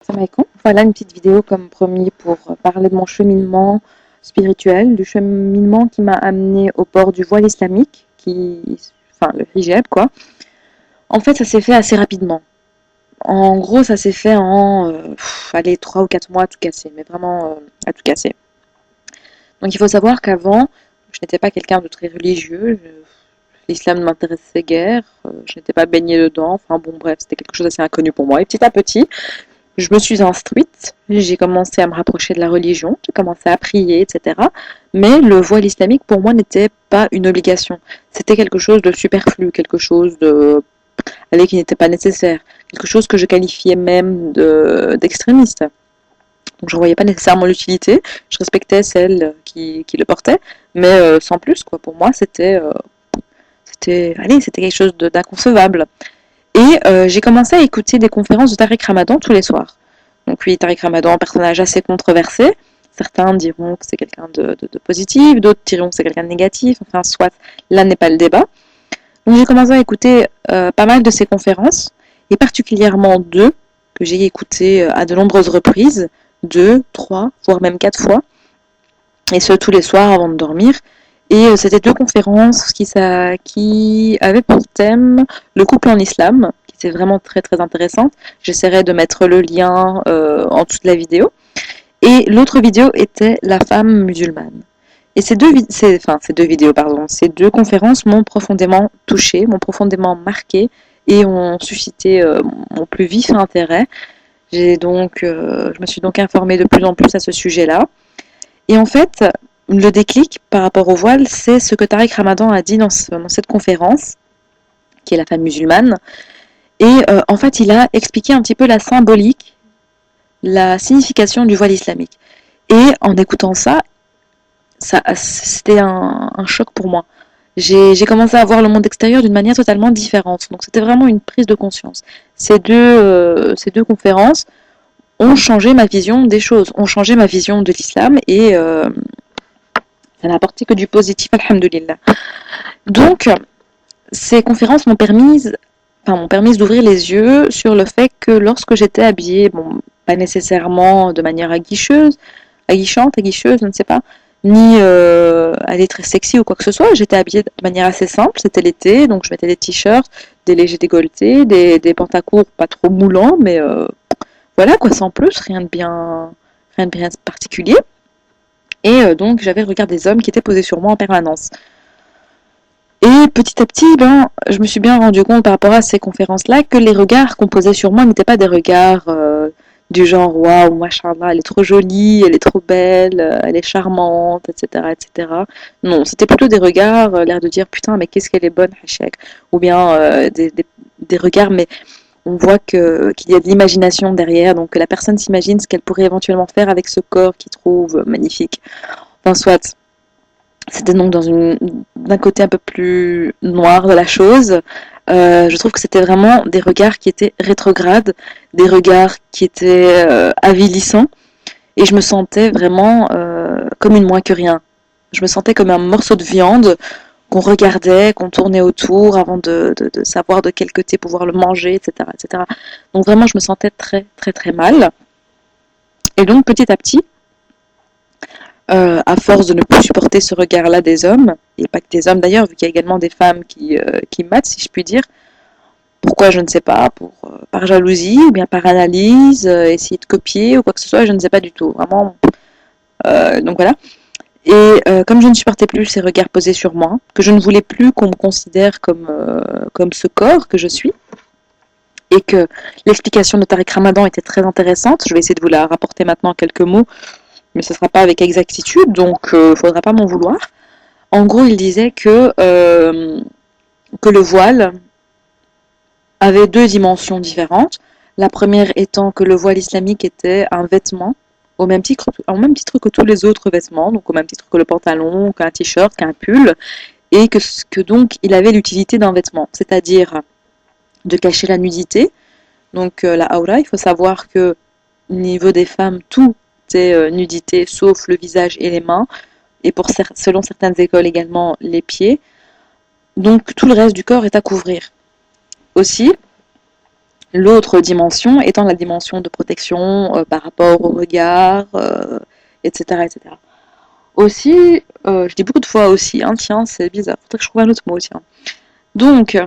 Salam alaikum. Voilà une petite vidéo comme promis pour parler de mon cheminement spirituel, du cheminement qui m'a amené au port du voile islamique, enfin le hijab quoi. En fait, ça s'est fait assez rapidement. En gros, ça s'est fait en, allez, 3 ou 4 mois à tout casser, mais vraiment à tout casser. Donc il faut savoir qu'avant, je n'étais pas quelqu'un de très religieux, l'islam ne m'intéressait guère, je n'étais pas baignée dedans, enfin bon bref, c'était quelque chose d'assez inconnu pour moi. Et petit à petit, je me suis instruite, j'ai commencé à me rapprocher de la religion, j'ai commencé à prier, etc. Mais le voile islamique, pour moi, n'était pas une obligation. C'était quelque chose de superflu, quelque chose qui n'était pas nécessaire, quelque chose que je qualifiais même d'extrémiste. Donc je ne voyais pas nécessairement l'utilité, je respectais celles qui le portaient, mais sans plus, quoi. Pour moi, c'était quelque chose d'inconcevable. Et j'ai commencé à écouter des conférences de Tariq Ramadan tous les soirs. Donc oui, Tariq Ramadan, un personnage assez controversé. Certains diront que c'est quelqu'un de positif, d'autres diront que c'est quelqu'un de négatif. Enfin, soit, là n'est pas le débat. Donc j'ai commencé à écouter pas mal de ses conférences, et particulièrement deux que j'ai écoutées à de nombreuses reprises, 2, 3, voire même 4 fois, et ce tous les soirs avant de dormir. Et c'était deux conférences qui avaient pour thème le couple en islam, qui était vraiment très très intéressante. J'essaierai de mettre le lien en dessous de la vidéo. Et l'autre vidéo était la femme musulmane. Et ces deux conférences m'ont profondément touchée, m'ont profondément marquée et ont suscité mon plus vif intérêt. Je me suis donc informée de plus en plus à ce sujet-là. Et en fait, le déclic par rapport au voile, c'est ce que Tariq Ramadan a dit dans cette conférence, qui est la femme musulmane. Et en fait, il a expliqué un petit peu la symbolique, la signification du voile islamique. Et en écoutant ça, c'était un choc pour moi. J'ai commencé à voir le monde extérieur d'une manière totalement différente. Donc c'était vraiment une prise de conscience. Ces deux conférences ont changé ma vision des choses, ont changé ma vision de l'islam et ça n'a apporté que du positif, alhamdoulilah. Donc, ces conférences m'ont permis d'ouvrir les yeux sur le fait que lorsque j'étais habillée, bon, pas nécessairement de manière aguicheuse, je ne sais pas, ni elle est très sexy ou quoi que ce soit, j'étais habillée de manière assez simple, c'était l'été, donc je mettais des t-shirts, des légers décolletés, des pantacourts pas trop moulants, mais voilà quoi, sans plus, rien de bien particulier. Et donc j'avais le regard des hommes qui étaient posés sur moi en permanence. Et petit à petit, je me suis bien rendu compte par rapport à ces conférences-là que les regards qu'on posait sur moi n'étaient pas des regards du genre waouh, machallah, elle est trop jolie, elle est trop belle, elle est charmante, etc., etc. Non, c'était plutôt des regards, l'air de dire putain, mais qu'est-ce qu'elle est bonne, Hachek. Ou bien des regards, mais on voit qu'il y a de l'imagination derrière, donc que la personne s'imagine ce qu'elle pourrait éventuellement faire avec ce corps qu'il trouve magnifique. Enfin, soit. C'était donc d'un côté un peu plus noir de la chose. Je trouve que c'était vraiment des regards qui étaient rétrogrades, des regards qui étaient avilissants, et je me sentais vraiment comme une moins que rien. Je me sentais comme un morceau de viande qu'on regardait, qu'on tournait autour avant de savoir de quel côté pouvoir le manger, etc., etc. Donc vraiment, je me sentais très, très, très mal. Et donc, petit à petit, à force de ne plus supporter ce regard-là des hommes, et pas que des hommes d'ailleurs, vu qu'il y a également des femmes qui matent, si je puis dire. Pourquoi, je ne sais pas, par jalousie, ou bien par analyse, essayer de copier, ou quoi que ce soit, je ne sais pas du tout. Vraiment. Donc voilà. Et comme je ne supportais plus ces regards posés sur moi, que je ne voulais plus qu'on me considère comme ce corps que je suis, et que l'explication de Tariq Ramadan était très intéressante, je vais essayer de vous la rapporter maintenant en quelques mots, mais ce ne sera pas avec exactitude, donc il ne faudra pas m'en vouloir. En gros, il disait que le voile avait deux dimensions différentes. La première étant que le voile islamique était un vêtement, au même titre que tous les autres vêtements, donc au même titre que le pantalon, qu'un t-shirt, qu'un pull, et que donc il avait l'utilité d'un vêtement, c'est-à-dire de cacher la nudité, donc la aura. Il faut savoir que au niveau des femmes, tout est nudité, sauf le visage et les mains, et selon certaines écoles également les pieds. Donc tout le reste du corps est à couvrir. Aussi, L'autre dimension étant la dimension de protection par rapport au regard, etc., etc. Aussi, je dis beaucoup de fois aussi, hein, tiens, c'est bizarre, faudrait que je trouve un autre mot, tiens. Donc,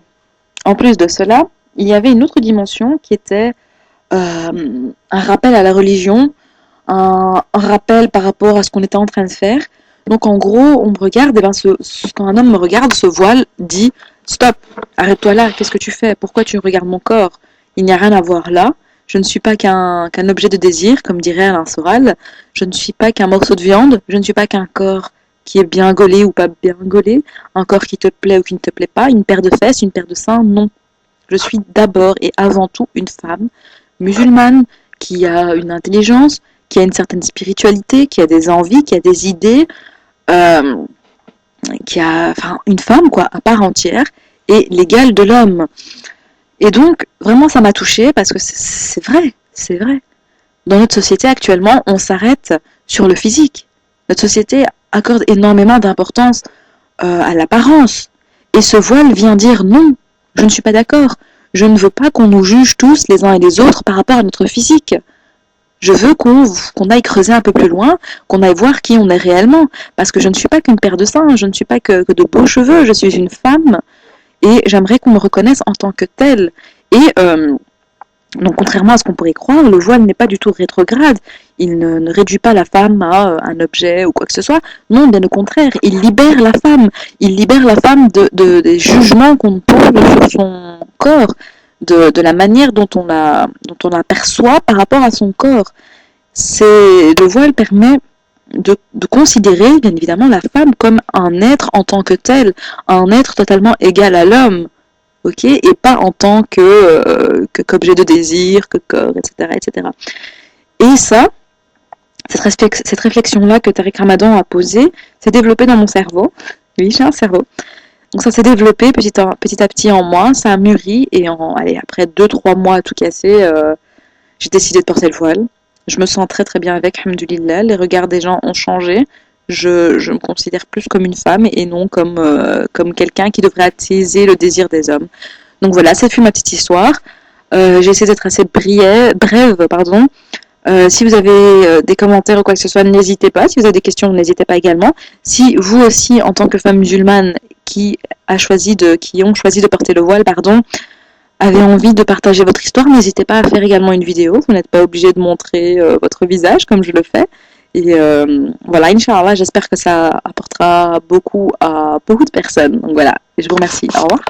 en plus de cela, il y avait une autre dimension qui était un rappel à la religion, un rappel par rapport à ce qu'on était en train de faire. Donc en gros, on me regarde, et ben quand un homme me regarde, ce voile dit stop, arrête-toi là, qu'est-ce que tu fais? Pourquoi tu regardes mon corps? Il n'y a rien à voir là. Je ne suis pas qu'un objet de désir, comme dirait Alain Soral. Je ne suis pas qu'un morceau de viande. Je ne suis pas qu'un corps qui est bien gaulé ou pas bien gaulé. Un corps qui te plaît ou qui ne te plaît pas. Une paire de fesses, une paire de seins, non. Je suis d'abord et avant tout une femme musulmane qui a une intelligence, qui a une certaine spiritualité, qui a des envies, qui a des idées, euh, qui a, enfin, une femme quoi, à part entière et l'égale de l'homme. Et donc, vraiment, ça m'a touchée parce que c'est vrai, c'est vrai. Dans notre société actuellement, on s'arrête sur le physique. Notre société accorde énormément d'importance à l'apparence. Et ce voile vient dire non, je ne suis pas d'accord. Je ne veux pas qu'on nous juge tous les uns et les autres par rapport à notre physique. Je veux qu'on aille creuser un peu plus loin, qu'on aille voir qui on est réellement. Parce que je ne suis pas qu'une paire de seins, je ne suis pas que de beaux cheveux, je suis une femme. Et j'aimerais qu'on me reconnaisse en tant que telle. Et donc contrairement à ce qu'on pourrait croire, le voile n'est pas du tout rétrograde. Il ne réduit pas la femme à un objet ou quoi que ce soit. Non, bien au contraire, il libère la femme. Il libère la femme des jugements qu'on pose sur son corps, de la manière dont on la perçoit par rapport à son corps. Le voile permet de considérer, bien évidemment, la femme comme un être en tant que tel, un être totalement égal à l'homme, ok, et pas en tant qu'objet de désir, que corps, etc., etc. Et ça, cette réflexion-là que Tariq Ramadan a posée, s'est développée dans mon cerveau. Oui, j'ai un cerveau. Donc ça s'est développé petit à petit en moi, ça a mûri, et allez, après 2-3 mois à tout casser, j'ai décidé de porter le voile. Je me sens très très bien avec, alhamdoulilah. Les regards des gens ont changé. Je me considère plus comme une femme et non comme quelqu'un qui devrait attiser le désir des hommes. Donc voilà, cette fut ma petite histoire. J'ai essayé d'être assez brève, pardon. Si vous avez des commentaires ou quoi que ce soit, n'hésitez pas. Si vous avez des questions, n'hésitez pas également. Si vous aussi, en tant que femme musulmane qui ont choisi de porter le voile, pardon, avez envie de partager votre histoire, n'hésitez pas à faire également une vidéo. Vous n'êtes pas obligé de montrer votre visage comme je le fais. Et voilà, Inch'Allah, j'espère que ça apportera beaucoup à beaucoup de personnes. Donc voilà, je vous remercie. Au revoir.